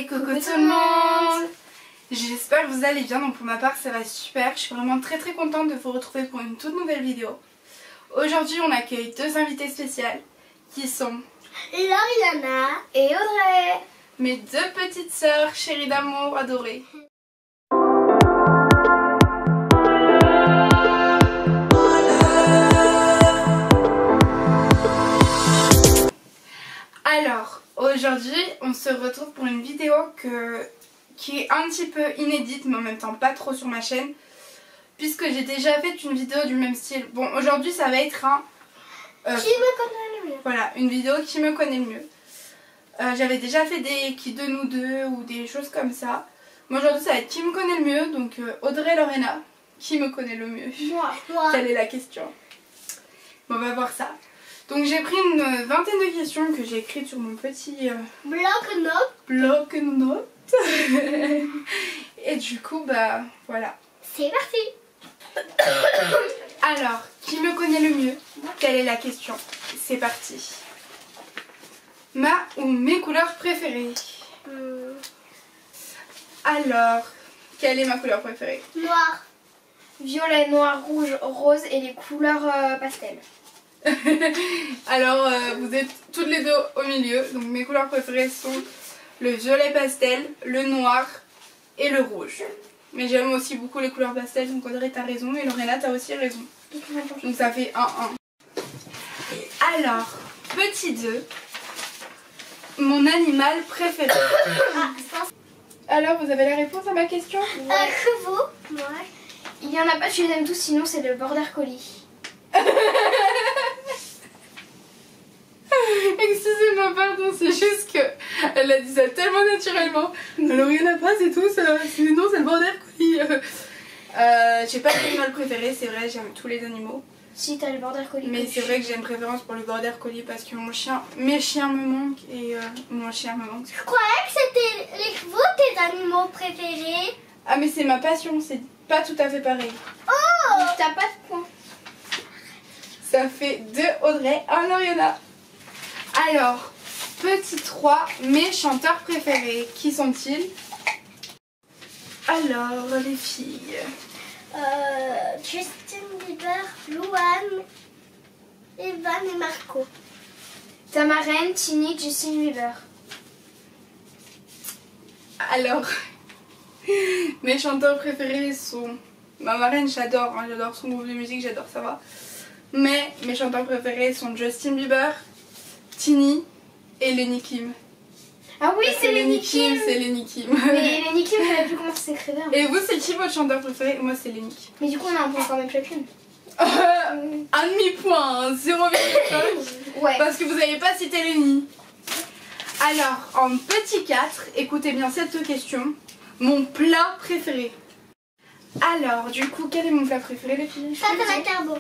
Hey, coucou tout le monde. J'espère que vous allez bien, donc pour ma part ça va super. Je suis vraiment très contente de vous retrouver pour une toute nouvelle vidéo. Aujourd'hui on accueille deux invités spéciales qui sont Lauriana et Audrey, mes deux petites sœurs chéries d'amour adorées. Alors, aujourd'hui, on se retrouve pour une vidéo qui est un petit peu inédite, mais en même temps pas trop sur ma chaîne, puisque j'ai déjà fait une vidéo du même style. Bon, aujourd'hui, ça va être un... qui me connaît le mieux. Voilà, une vidéo qui me connaît le mieux. J'avais déjà fait des qui de nous deux ou des choses comme ça. Moi, aujourd'hui, ça va être qui me connaît le mieux, donc Audrey, Lorena, qui me connaît le mieux? Moi. Quelle est la question? Bon, on va voir ça. Donc j'ai pris une vingtaine de questions que j'ai écrites sur mon petit bloc-notes. Et du coup, bah voilà. C'est parti. Alors, qui me connaît le mieux? Quelle est la question? C'est parti. Ma ou mes couleurs préférées? Alors, quelle est ma couleur préférée? Noir. Violet, noir, rouge, rose et les couleurs pastel. Alors, vous êtes toutes les deux au milieu. Donc mes couleurs préférées sont le violet pastel, le noir et le rouge. Mais j'aime aussi beaucoup les couleurs pastel, donc Audrey t'as raison et Lorena t'as aussi raison. Donc ça fait 1-1. Alors, petit 2, mon animal préféré. Alors, vous avez la réponse à ma question? Que vous? Moi. Il y en a pas, je les aime tous, sinon c'est le border collie. Excusez-moi, pardon, c'est juste que elle a dit ça tellement naturellement. Alors il y en a pas, c'est tout, sinon c'est le border collie. J'ai pas d'animal préféré, c'est vrai, j'aime tous les animaux. Si t'as le border collie. Mais c'est vrai que j'ai une préférence pour le border collie parce que mes chiens me manquent et mon chien me manque. Je croyais que c'était vous tes animaux préférés. Ah mais c'est ma passion, c'est pas tout à fait pareil. Oh. Donc t'as pas de points. Ça fait 2 Audrey, 1 Loriana. Alors, petit 3, mes chanteurs préférés, qui sont-ils? Alors, les filles. Justin Bieber, Louane, Evan et Marco. Ta marraine, Tini, Justin Bieber. Alors, mes chanteurs préférés sont... Ma marraine, j'adore, hein, j'adore son groupe de musique, j'adore, ça va. Mais mes chanteurs préférés sont Justin Bieber, Tini et Lenny Kim. Ah oui, c'est Lenny Kim. C'est Lenny Kim. Mais Lenny Kim, je savais plus comment ça s'écrivait. Et vous, c'est qui votre chanteur préféré? Moi, c'est Lenny Kim. Mais du coup, on a un point quand même chacune. Un demi-point, hein, 0,5. Ouais. Parce que vous n'avez pas cité Lenny. Alors, en petit 4, écoutez bien cette question. Mon plat préféré. Alors, du coup, quel est mon plat préféré, les filles? Pâte à la carbo.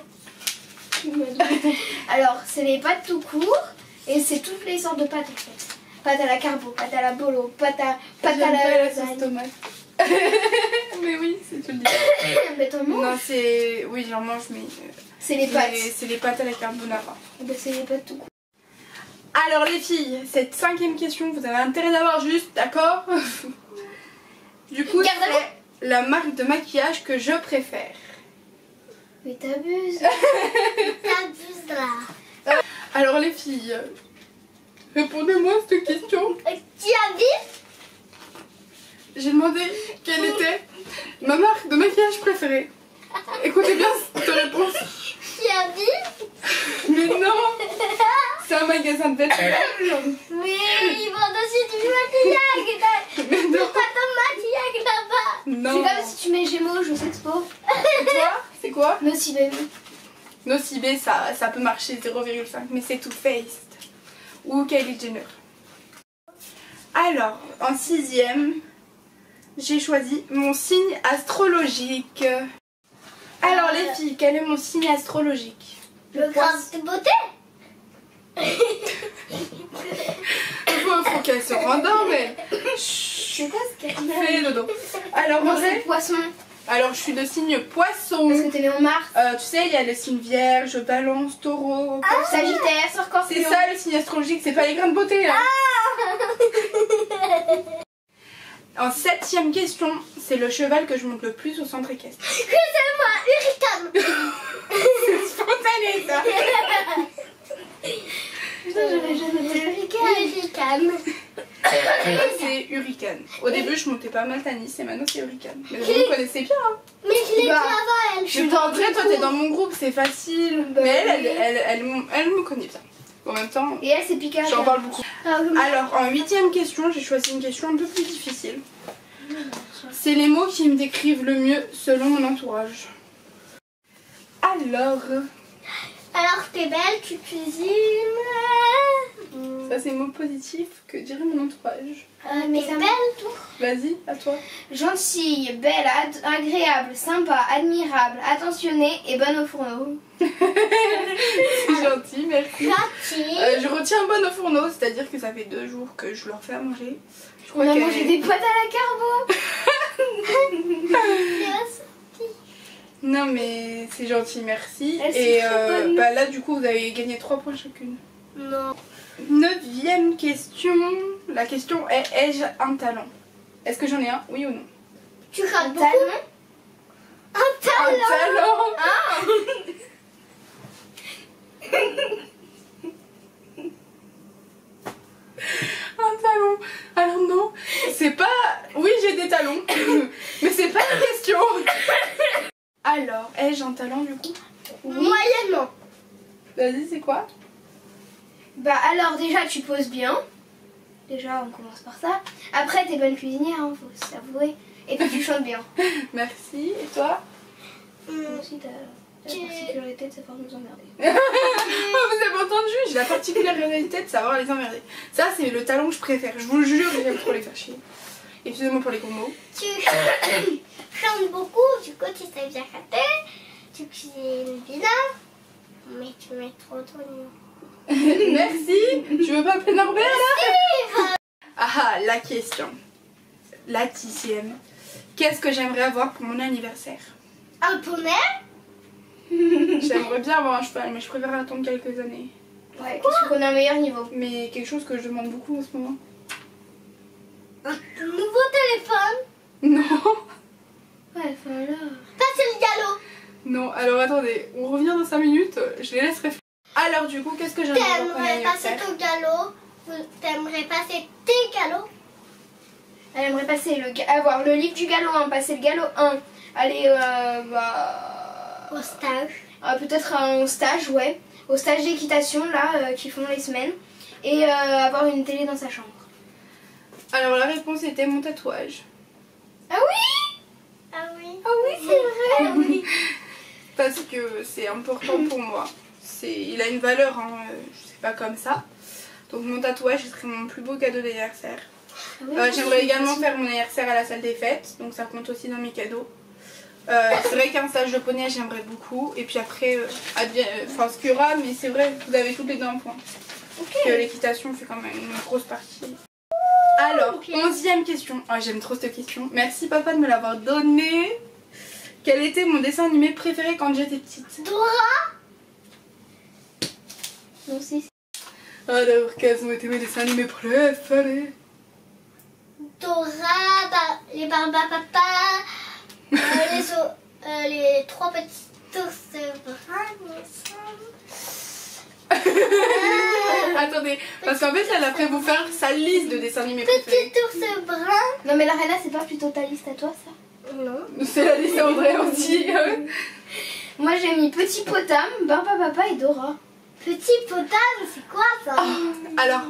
Alors, c'est les pâtes tout court et c'est toutes les sortes de pâtes en fait. Pâte à la carbo, pâte à la bolo, pâte à la sauce lasagne. tomate. Mais oui, c'est tout le dis. Mais t'en manges? Non, c'est... Oui, j'en mange, mais... C'est les pâtes. C'est les pâtes à la carbonara. Ben, c'est les pâtes tout court. Alors les filles, cette 5e question, vous avez intérêt d'avoir juste, d'accord? Du coup, c'est la marque de maquillage que je préfère. Mais t'abuses. T'abuses là. Alors les filles, répondez-moi à cette question. Qui a dit? J'ai demandé quelle était ma marque de maquillage préférée. Écoutez bien cette réponse. Qui a dit? Mais non, c'est un magasin de vêtements. Mais ils vendent aussi du maquillage. Mais non. Pas de maquillage là-bas. Non. C'est comme si tu mets Gémeaux, je s'expo. C'est quoi? Nocibé. Nocibé, ça peut marcher 0,5, mais c'est Too Faced ou Kylie Jenner. Alors, en 6e, j'ai choisi mon signe astrologique. Alors les filles, quel est mon signe astrologique? Le graphe de beauté. Faut qu'elle se rendorme. C'est quoi ce qu'elle Fais dodo. Alors Non, Audrey, c'est poisson. alors je suis de signe poisson. Parce que t'es né en mars. Tu sais, il y a le signe vierge, balance, taureau. Sagittaire, scorpion. C'est ça le signe astrologique, c'est pas les grains de beauté là. En 7ème question, c'est le cheval que je monte le plus au centre équestre. Que c'est moi, Hurricane. C'est spontané ça. Putain, j'avais jamais noté Hurricane. Hurricane. C'est Hurricane. Au début, je montais pas mal Tanis et maintenant c'est Hurricane. Mais vous me connaissez bien. Hein. Mais je l'ai dit Bah, avant elle. Je suis en vrai, toi t'es dans mon groupe, c'est facile. Bah, Mais oui. elle me connaît bien. En même temps, Et elle, c'est Pika. j'en parle beaucoup. Alors, Alors, en 8ème question, j'ai choisi une question un peu plus difficile. C'est les mots qui me décrivent le mieux selon mon entourage. Alors, Alors t'es belle, tu cuisines. ça c'est mots positifs que dirait mon entourage. mais T'es ça me- belle, tout. Vas-y, à toi. Gentille, belle, agréable, sympa, admirable, attentionnée et bonne au fourneau. C'est gentil, merci. Gentil. Je retiens bonne au fourneau, c'est-à-dire que ça fait 2 jours que je leur fais à manger. Je On a qu'elle- mangé des pâtes à la carbo. Yes. Non mais c'est gentil, merci. Elle, c'est Et très bonne. bah là du coup vous avez gagné 3 points chacune. Non. 9ème question. La question est: ai-je un talent? Est-ce que j'en ai un? Oui ou non? Tu rates beaucoup. Talon. Un Un talent. talent. Un talon. Alors non, c'est pas... Oui, j'ai des talons, mais c'est pas la question. Alors, ai-je un talent du coup? Moyennement. Vas-y, c'est quoi? Bah alors déjà tu poses bien. Déjà on commence par ça. Après t'es bonne cuisinière, hein, faut s'avouer. Et puis tu chantes bien. Merci. Et toi? Moi aussi t'as la Tu- particularité de savoir nous emmerder. Oh, vous avez entendu? J'ai la particularité de savoir les emmerder. Ça, c'est le talent que je préfère. Je vous le jure, j'aime trop les faire chier. Excusez-moi pour les gros mots. Tu chantes beaucoup, du coup tu sais bien chanter. Tu cuisines bien. Mais tu mets trop d'oignons. Merci. Tu veux pas appeler Norbert là? Ah, la question. La 10ème. Qu'est-ce que j'aimerais avoir pour mon anniversaire? Un poney. J'aimerais bien avoir un cheval, mais je préfère attendre quelques années. Ouais, qu'est-ce qu'on a un meilleur niveau. Mais quelque chose que je demande beaucoup en ce moment. Un nouveau téléphone. Non. Ouais, enfin là. Ça c'est le galop. Non, alors attendez, on revient dans 5 minutes, je les laisse réfléchir. Alors du coup, qu'est-ce que j'aimerais avoir pour mon T'aimerais passer anniversaire? ton galop. T'aimerais passer tes galops. Elle aimerait passer avoir le livre du galop 1, passer le galop 1, aller Au stage. peut-être un stage, ouais, au stage d'équitation là qui font les semaines, et avoir une télé dans sa chambre. Alors la réponse était mon tatouage. Ah oui. Ah oui. Ah oui, c'est vrai. Ah oui. Parce que c'est important pour moi. Il a une valeur, hein, je sais pas comme ça. Donc mon tatouage, ce serait mon plus beau cadeau d'anniversaire. Ah oui, J'aimerais également faire mon anniversaire à la salle des fêtes, donc ça compte aussi dans mes cadeaux. C'est vrai qu'un stage de poney, j'aimerais beaucoup. Et puis après, enfin ce qu'il y aura, mais c'est vrai, vous avez toutes les deux un point. Parce que l'équitation fait quand même une grosse partie. Alors, 11ème question. Ah, j'aime trop cette question. Merci papa de me l'avoir donnée. Quel était mon dessin animé préféré quand j'étais petite? Dora. Non, si. Alors, quels ont été mes dessins animés préférés? Dora, les Barbapapa, les 3 petits ours bruns, il me semble. Attendez, parce qu'en fait, elle a après vous faire sa liste de dessins animés préférés. Petit ours brun. Non mais la Reina, c'est pas plutôt ta liste à toi ça? Non. C'est la liste André aussi. Moi j'ai mis Petit Potam, Barbapapa et Dora. Petit potage, c'est quoi ça? Alors,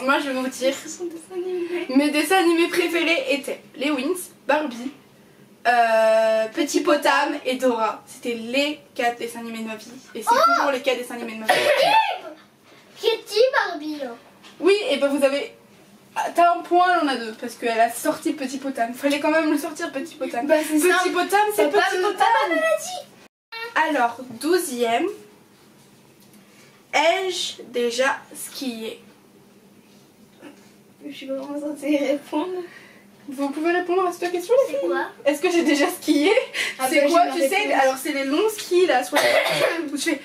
moi je vais vous dire, Son dessin animé. mes dessins animés préférés étaient les Wings, Barbie, Petit Potam et Dora. C'était les 4 dessins animés de ma vie. Et c'est toujours les 4 dessins animés de ma vie. Kitty Barbie. Là. Oui, et ben vous avez... T'as un point, elle en a 2, parce qu'elle a sorti Petit Potam. Fallait quand même le sortir, Petit Potam. Bah, c'est Petit simple. Potam, c'est Papa Petit me- Potam. Alors, 12ème. Ai-je déjà skié? Je suis pas vraiment censée répondre. Vous pouvez répondre à cette question, les C'est filles? quoi? Est-ce que j'ai déjà skié? Ah C'est bah, quoi, j'ai tu ma sais? réponse. Alors, c'est les longs skis là, soit où tu fais.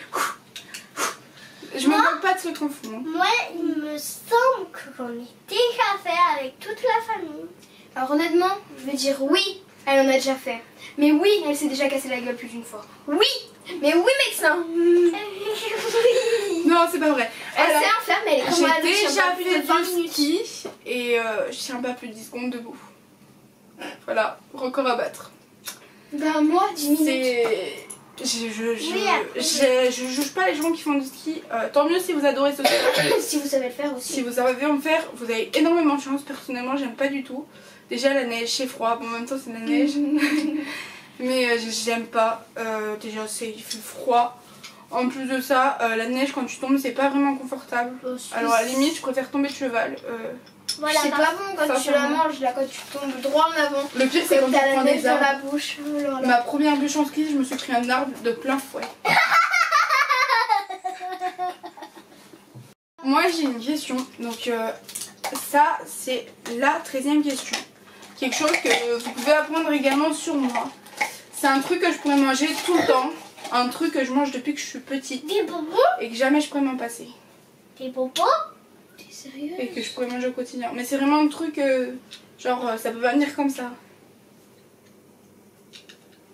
Je me moque pas de ce qu'on fout. Hein. Moi, il me semble qu'on est déjà fait avec toute la famille. Alors honnêtement, je vais dire oui, elle en a déjà fait. Mais oui, elle s'est déjà cassé la gueule plus d'une fois. Oui, mais oui médecin. Non, c'est pas vrai. Elle Alors, sait en faire, mais elle est comme j'ai déjà fait du ski et je tiens pas plus de 10 secondes debout. Voilà, record à battre. Bah moi, 10 minutes. C'est... Je juge pas les gens qui font du ski. Tant mieux si vous adorez ce sport. Si vous savez le faire aussi. Si vous savez en faire, vous avez énormément de chance. Personnellement, j'aime pas du tout. Déjà, la neige, c'est froid. Bon, en même temps, c'est la neige. Mais j'aime pas. Déjà, il fait froid. En plus de ça, la neige, quand tu tombes, c'est pas vraiment confortable. Alors, à la limite, je préfère tomber de cheval. Voilà, c'est pas bon quand tu la manges, là, quand tu tombes droit en avant. Le pire, c'est quand tu t'as la prends neige des dans arbres. la bouche. Oh là là. Ma première bûche en ski, je me suis pris un arbre de plein fouet. Moi, j'ai une question. Donc, ça, c'est la 13e question. Quelque chose que vous pouvez apprendre également sur moi. C'est un truc que je pourrais manger tout le temps. Un truc que je mange depuis que je suis petite. Des bonbons? Et que jamais je pourrais m'en passer. Des bonbons? T'es sérieux? Et que je pourrais manger au quotidien. Mais c'est vraiment un truc, genre, ça peut pas venir comme ça.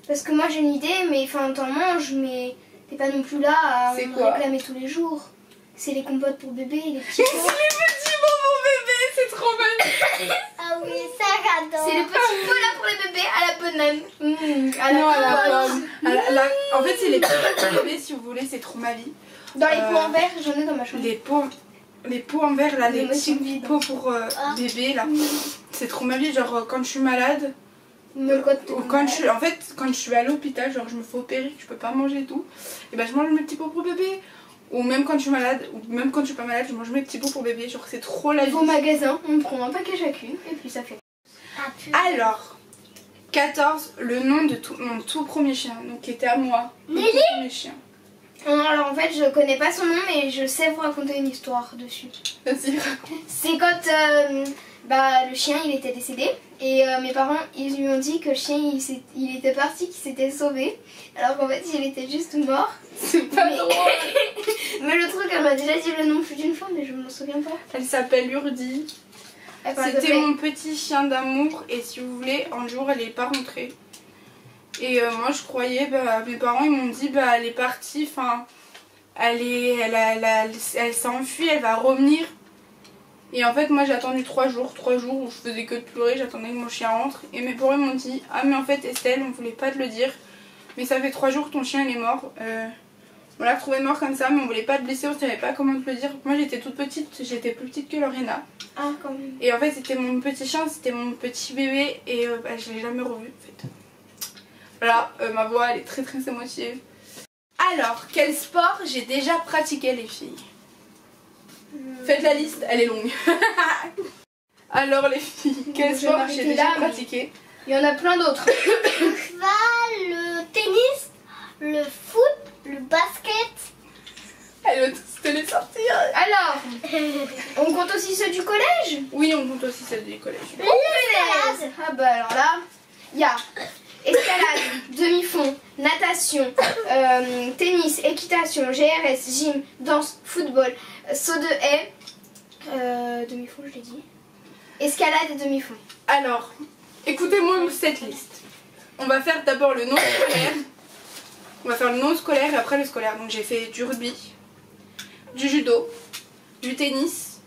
Parce que moi j'ai une idée, mais enfin t'en manges, mais t'es pas non plus là à C'est me quoi? réclamer tous les jours. C'est les compotes pour bébé, les petits C'est pots. les petits bonbons bébés, c'est trop mal. Ah oui, ça j'adore. C'est les petits pots là pour les bébés à la banane. À la Non, à la pomme. pomme. En fait, c'est les petits bébés, si vous voulez, c'est trop ma vie. Dans les pots en verre, j'en ai dans ma chambre. Les pots en verre, là, les Moi, petits c'est vide. pots pour bébé, là. C'est trop ma vie. Genre, quand je suis malade, Me le côté. ou quand quand je suis à l'hôpital, genre, je me fais opérer, je peux pas manger et tout, et ben je mange mes petits pots pour bébé. Ou même quand je suis malade, ou même quand je suis pas malade, je mange mes petits pots pour bébé. Genre, c'est trop la vie. Au magasin, on prend un paquet chacune et puis ça fait. Ah, pu- Alors, 14, le nom de mon tout premier chien, donc qui était à moi. Mon Lily tout premier chien. Non, alors en fait, je connais pas son nom, mais je sais vous raconter une histoire dessus. Vas-y. C'est quand le chien il était décédé et mes parents ils lui ont dit que le chien il était parti, qu'il s'était sauvé, alors qu'en fait il était juste mort. C'est pas Mais- drôle. Mais le truc, elle m'a déjà dit le nom plus d'une fois, mais je m'en souviens pas. Elle s'appelle Urdi. Enfin, C'était mon petit chien d'amour et si vous voulez, un jour elle est pas rentrée. Et moi je croyais, mes parents ils m'ont dit elle est partie, enfin elle s'est enfuie, elle va revenir. Et en fait moi j'ai attendu 3 jours où je faisais que de pleurer, j'attendais que mon chien rentre. Et mes parents m'ont dit mais en fait Estelle, on voulait pas te le dire, mais ça fait 3 jours que ton chien il est mort. On l'a retrouvé mort comme ça mais on voulait pas te blesser, on savait pas comment te le dire. Moi j'étais toute petite, j'étais plus petite que Lorena. Ah, quand même. Et en fait c'était mon petit chien, c'était mon petit bébé et je l'ai jamais revu en fait. Voilà, ma voix elle est très très émotive. Alors, quel sport j'ai déjà pratiqué les filles? Faites la liste, elle est longue. Alors les filles, quel Je vais sport m'arrêter j'ai déjà là, mais- pratiqué? Il y en a plein d'autres. Le cheval, le tennis, le foot, le basket. Elle va tous te les sortir. Alors, on compte aussi ceux du collège? Oui, on compte aussi celle du collège. Punaise. Ah bah alors là, il y a escalade, demi-fond, natation, tennis, équitation, GRS, gym, danse, football, saut de haie, demi-fond je l'ai dit, escalade et demi-fond. Alors, écoutez-moi cette liste. On va faire d'abord le non scolaire. On va faire le non scolaire et après le scolaire. Donc j'ai fait du rugby, du judo, du tennis,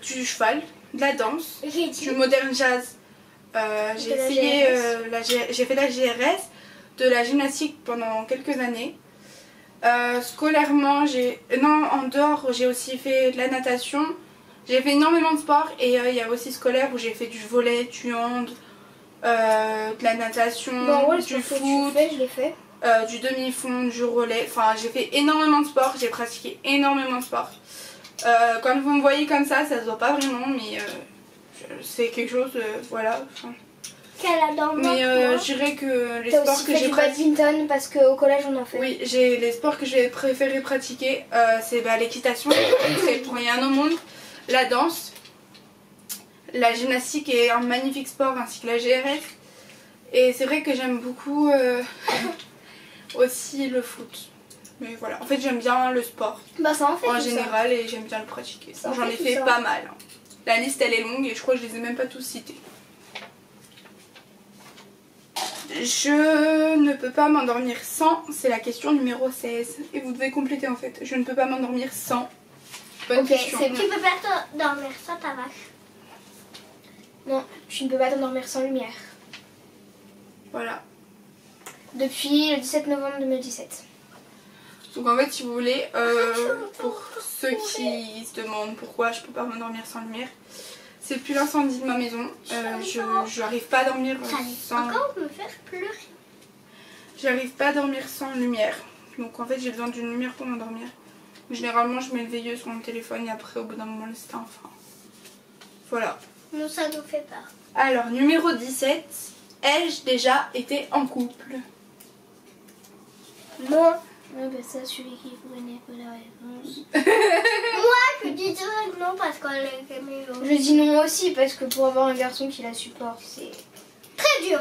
du cheval, de la danse, J'ai dit. du modern jazz. J'ai De la essayé, GRS. j'ai fait la GRS, de la gymnastique pendant quelques années. Scolairement, en dehors, j'ai aussi fait de la natation. J'ai fait énormément de sport et il y a aussi scolaire où j'ai fait du volley, du hand, de la natation, Bon, en gros, les du sports que foot, tu fais, je l'ai fait. du demi-fond, du relais. Enfin, j'ai fait énormément de sport, j'ai pratiqué énormément de sport. Quand vous me voyez comme ça se voit pas vraiment, mais c'est quelque chose, voilà. Enfin, Qu'elle adore mais moi. je dirais que les T'as sports aussi que fait j'ai du pratiqués. badminton parce qu'au collège on en fait. Oui, les sports que j'ai préféré pratiquer, c'est l'équitation, c'est pour rien au monde, la danse, la gymnastique est un magnifique sport ainsi que la GRS. Et c'est vrai que j'aime beaucoup aussi le foot. Mais voilà, en fait j'aime bien le sport Bah ça en fait en tout ça. général et j'aime bien le pratiquer. Ça en J'en fait ai tout fait ça. pas mal. Hein. La liste elle est longue et je crois que je les ai même pas tous cités. Je ne peux pas m'endormir sans, c'est la question numéro 16. Et vous devez compléter en fait. Je ne peux pas m'endormir sans. Bonne question. c'est bon. Tu peux pas dormir sans ta vache. Non, tu ne peux pas t'endormir sans lumière. Voilà. Depuis le 17 novembre 2017. Donc en fait si vous voulez, pour ceux qui se demandent pourquoi je peux pas m'endormir sans lumière, c'est depuis l'incendie de ma maison. Je n'arrive pas à dormir sans... Encore me faire pleurer. J'arrive pas à dormir sans lumière. Donc en fait j'ai besoin d'une lumière pour m'endormir. Généralement je mets le veilleux sur mon téléphone et après au bout d'un moment le s'éteint. Enfin, voilà. Non, ça nous fait peur. Alors numéro 17. Ai-je déjà été en couple? Non. Ah bah ça, celui qui connaît pas la réponse. Moi, je dis direct non parce qu'on est Camilo. Je dis non aussi parce que pour avoir un garçon qui la supporte, c'est... Très dur.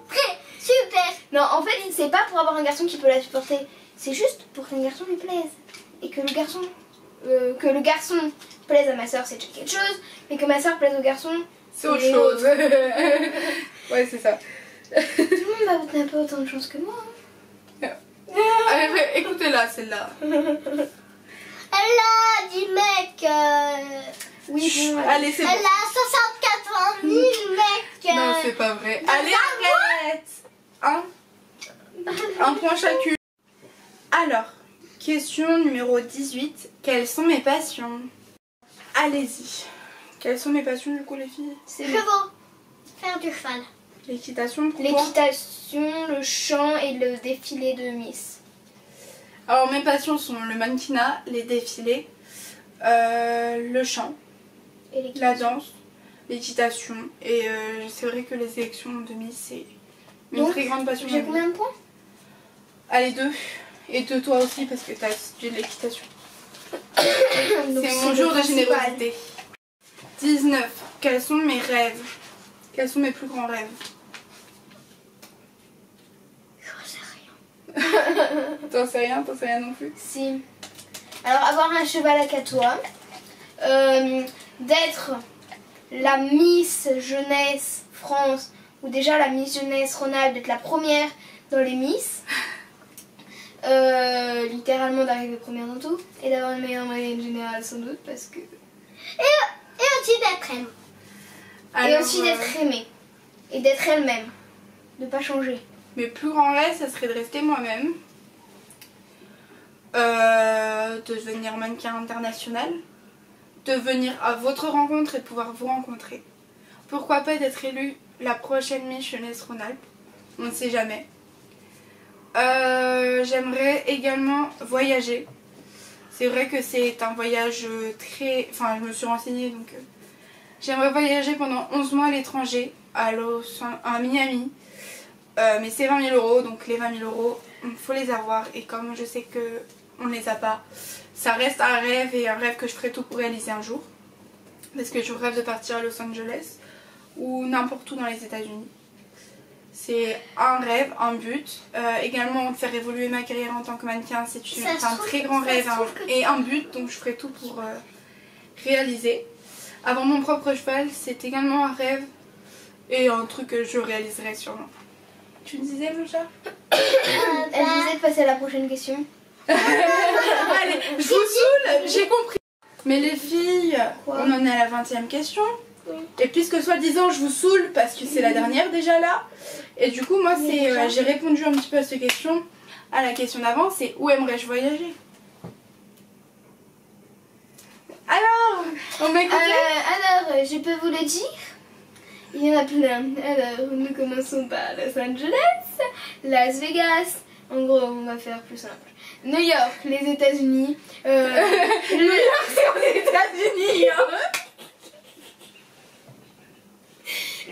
Très super. Non, en fait, c'est pas pour avoir un garçon qui peut la supporter. C'est juste pour qu'un garçon lui plaise. Et que le garçon plaise à ma soeur, c'est déjà quelque chose. Mais que ma soeur plaise au garçon, C'est autre chose. Ouais, c'est ça. Tout le monde n'a pas autant de chance que moi. Allez, écoutez-la, celle-là. Elle a 10 mecs. Oui, bon, Allez, c'est Elle bon. a 74 000 mecs. Non, c'est pas vrai. Allez, arrête. Un point chacune. Alors, question numéro 18. Quelles sont mes passions? Allez-y. Quelles sont mes passions du coup les filles? c'est Je bon. veux faire du cheval. L'équitation, pourquoi? L'équitation, le chant et le défilé de Miss. Alors mes passions sont le mannequinat, les défilés, le chant, Et la danse, l'équitation et c'est vrai que les élections de Miss c'est une Donc, très grande passion. J'ai combien de points? Allez, 2. Et 2 toi aussi parce que tu as étudié de l'équitation. Donc, C'est mon le jour de principal. générosité. 19. Quels sont mes rêves? Quels sont mes plus grands rêves? Je sais rien. T'en sais rien non plus? Si. Alors, avoir un cheval à catois. D'être la Miss Jeunesse France ou déjà la Miss Jeunesse Rhône-Alpes, d'être la première dans les Miss. Littéralement d'arriver première dans tout. Et d'avoir une meilleure moyenne générale sans doute parce que... Et aussi d'être aimée. Et Alors, aussi d'être aimée. Et d'être elle-même. De pas changer. mes plus grands rêves, ça serait de rester moi-même. De devenir mannequin international. De venir à votre rencontre et de pouvoir vous rencontrer. Pourquoi pas d'être élue la prochaine Miss Jeunesse Rhône-Alpes? On ne sait jamais. J'aimerais également voyager. C'est vrai que c'est un voyage très... Enfin, je me suis renseignée donc... J'aimerais voyager pendant 11 mois à l'étranger, à Miami. Mais c'est 20 000 €, donc les 20 000 €, il faut les avoir. Et comme je sais qu'on ne les a pas, ça reste un rêve et un rêve que je ferai tout pour réaliser un jour. Parce que je rêve de partir à Los Angeles ou n'importe où dans les États-Unis. C'est un rêve, un but. Également de faire évoluer ma carrière en tant que mannequin, c'est un très grand rêve et un but, donc je ferai tout pour réaliser. Avoir mon propre cheval, c'est également un rêve et un truc que je réaliserai sûrement. Tu me disais, mon chat? Elle disait de passer à la prochaine question. Allez, je vous saoule, j'ai compris. Mais les filles, Quoi? on en est à la 20e question. Oui. Et puisque soi-disant je vous saoule parce que c'est la dernière déjà là. Et du coup moi c'est j'ai répondu un petit peu à cette question. À la question d'avant, c'est où aimerais-je voyager? Alors, on m'écoute? Alors, je peux vous le dire. Il y en a plein. Alors, nous commençons par Los Angeles, Las Vegas. En gros, on va faire plus simple. New York, les États-Unis. New York, c'est aux États-Unis.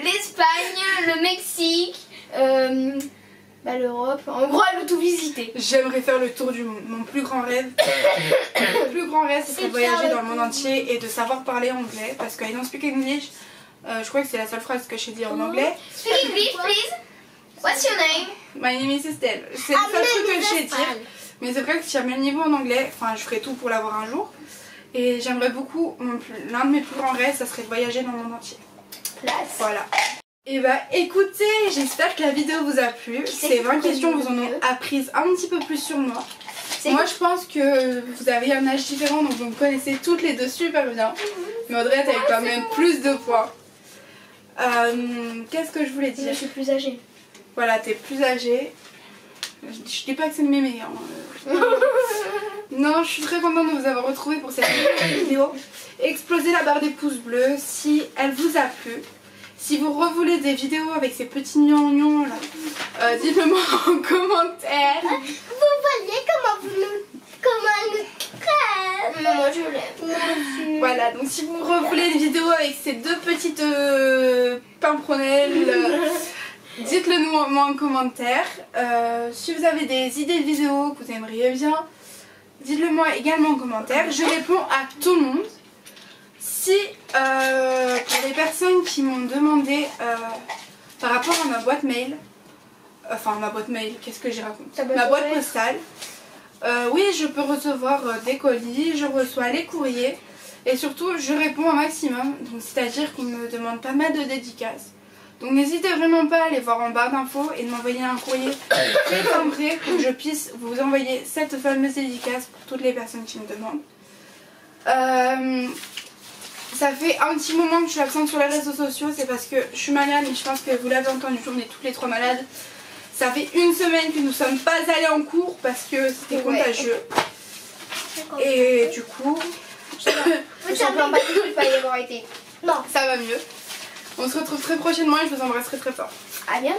L'Espagne, le Mexique, l'Europe. En gros, elle veut tout visiter. J'aimerais faire le tour du monde. Mon plus grand rêve, mon plus grand rêve, c'est de voyager dans le monde entier et de savoir parler anglais. Parce que I don't speak English. Je crois que c'est la seule phrase que je sais dire en anglais. Speak English, please. What's your name? My name is Estelle. C'est le seul truc que je sais dire. Mais c'est vrai que si j'ai le niveau en anglais, enfin je ferai tout pour l'avoir un jour. Et j'aimerais beaucoup, l'un de mes plus grands rêves, ça serait de voyager dans le monde entier. Classe. Voilà. Et bah écoutez, j'espère que la vidéo vous a plu. Ces 20 questions vous en ont appris un petit peu plus sur moi. Moi je pense que vous avez un âge différent, donc vous me connaissez toutes les deux super bien. Mais Audrey, t'as eu quand même plus de points. Qu'est-ce que je voulais dire? Je suis plus âgée. Voilà, t'es plus âgée. Je dis pas que c'est le mémé. Non, je suis très contente de vous avoir retrouvé pour cette vidéo. Explosez la barre des pouces bleus si elle vous a plu. Si vous revoulez des vidéos avec ces petits gnangnos là, dites-le moi en commentaire. Vous voyez comment elle nous crève. Moi je l'aime. Voilà, donc si vous revoulez des vidéos avec ces deux petites pimpronelles, dites-le moi en commentaire. Si vous avez des idées de vidéos que vous aimeriez bien, dites-le moi également en commentaire. Je réponds à tout le monde. Si pour les personnes qui m'ont demandé par rapport à ma boîte mail, qu'est-ce que j'ai raconté? Ma boîte postale. Oui, je peux recevoir des colis, je reçois les courriers et surtout je réponds au maximum. Donc c'est-à-dire qu'on me demande pas mal de dédicaces. Donc n'hésitez vraiment pas à aller voir en barre d'infos et de m'envoyer un courrier très timbré pour que je puisse vous envoyer cette fameuse dédicace pour toutes les personnes qui me demandent. Ça fait un petit moment que je suis absente sur les réseaux sociaux, c'est parce que je suis malade, mais je pense que vous l'avez entendu, on est toutes les trois malades. Ça fait une semaine que nous ne sommes pas allés en cours parce que c'était contagieux. Et du coup, Je suis un peu embêtée de ne pas y avoir été. non, ça va mieux. On se retrouve très prochainement et je vous embrasserai très fort. À bientôt.